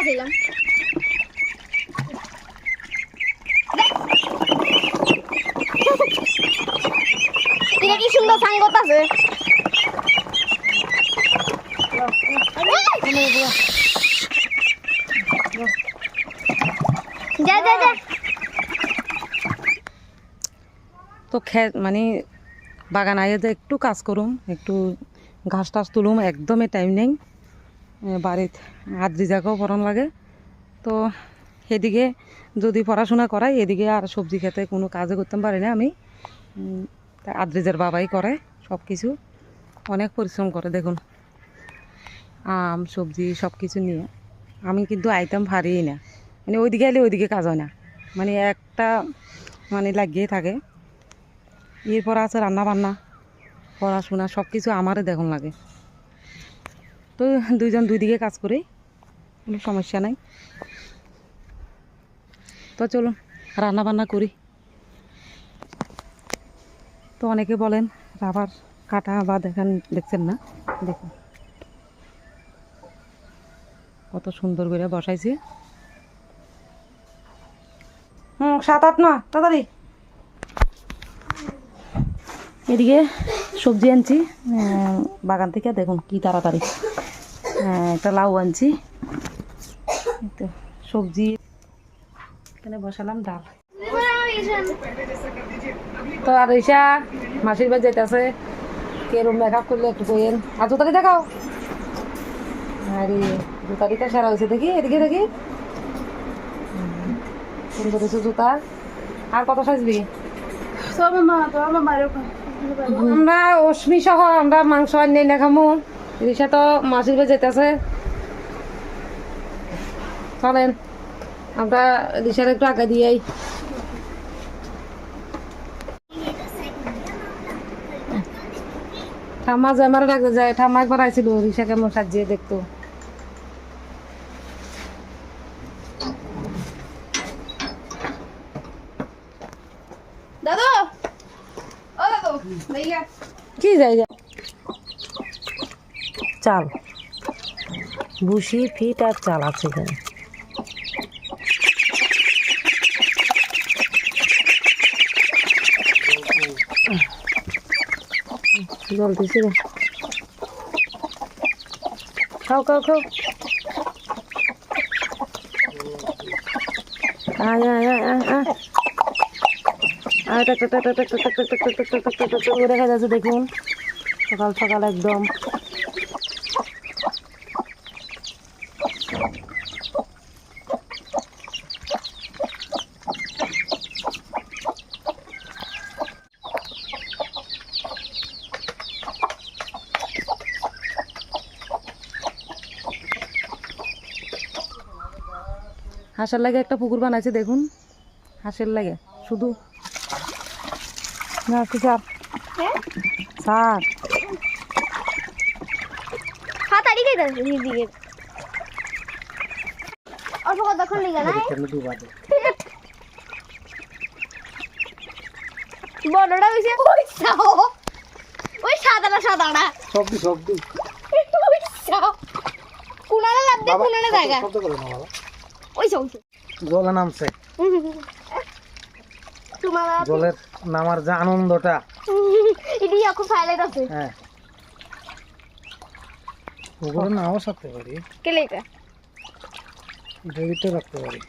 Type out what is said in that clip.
চাইলাম এটা কি সুন্দর সাঙ্গত আছে যা যা যা তো মানে বাগান আইয়ে যে একটু কাজ করুম একটু ঘাস টাস তুলুম একদমই টাইম নেই বাড়িত আদ্রি জায়গাও পড়ান লাগে তো সেদিকে যদি পড়াশোনা করাই এদিকে আর সবজি খেতে কোনো কাজে করতে পারি না আমি আদ্রিজের বাবাই করে সব কিছু অনেক পরিশ্রম করে দেখুন আম সবজি সব কিছু নিয়ে আমি কিন্তু আইটেম পারিই না মানে ওইদিকে এলে ওইদিকে কাজ হয় না মানে একটা মানে লাগিয়ে থাকে এরপর আছে রান্না বান্না পড়াশোনা সব কিছু আমারও দেখুন লাগে তো দুইজন দুই দিকে কাজ করি কোনো সমস্যা নাই তো চলুন রান্না বান্না করি তো অনেকে বলেন রাবার কাটা বা দেখছেন না দেখুন কত সুন্দর করে বসাইছি 7-8 না তাড়াতাড়ি এদিকে সবজি আনছি বাগান থেকে দেখুন কি তাড়াতাড়ি একটা লাউ আনছি তো সবজি এখানে বসালাম ডাল তো আর ঈশা মাসির বাড়ি যেতেছে কেরম মেকআপ করলে একটু কইেন আর জুতারি দেখাও আরে জুতারিটা সারা হয়েছে দেখি এদিকে দেখি সুন্দর হয়েছে জুতা আর কত সাজবি আমরা অশ্মি সহ আমরা মাংস আনি না খামু রিসা তো মাসির বাড়ি যেতেছে চলেন আমরা রিসার একটু আগে দিয়েই ঠাম্মা যে আমার ডাকতে যায় ঠাম্মা একবার আইছিল রিসা কেমন সাজিয়ে দেখতো দাদু ও দাদু ভাইয়া কি যাই চাল বুসি ফিট আর চাল আছে এখানে জল দিছি রে খাও খাও খাও আয় আয় আয় আয় আয় দেখা যাচ্ছে দেখুন সকাল সকাল একদম হাঁসের লাগে একটা পুকুর বানাইছে দেখুন হাঁসের লাগে শুধু না স্যার স্যার হাত আড়ি গেছে দিকে অল্প কতক্ষণ লিগা না বড়টা হইছে ওই সাদাটা সাদাটা সবজি কুনারে লাভ দে কুনারে জায়গা ওই জলে নামছে তোমার জলের নামার যে আনন্দটা এটি এখন ফাইলাইট আছে হ্যাঁ পুকুরে নাও সাথে পারি কেলেটা ডেবিটে রাখতে পারি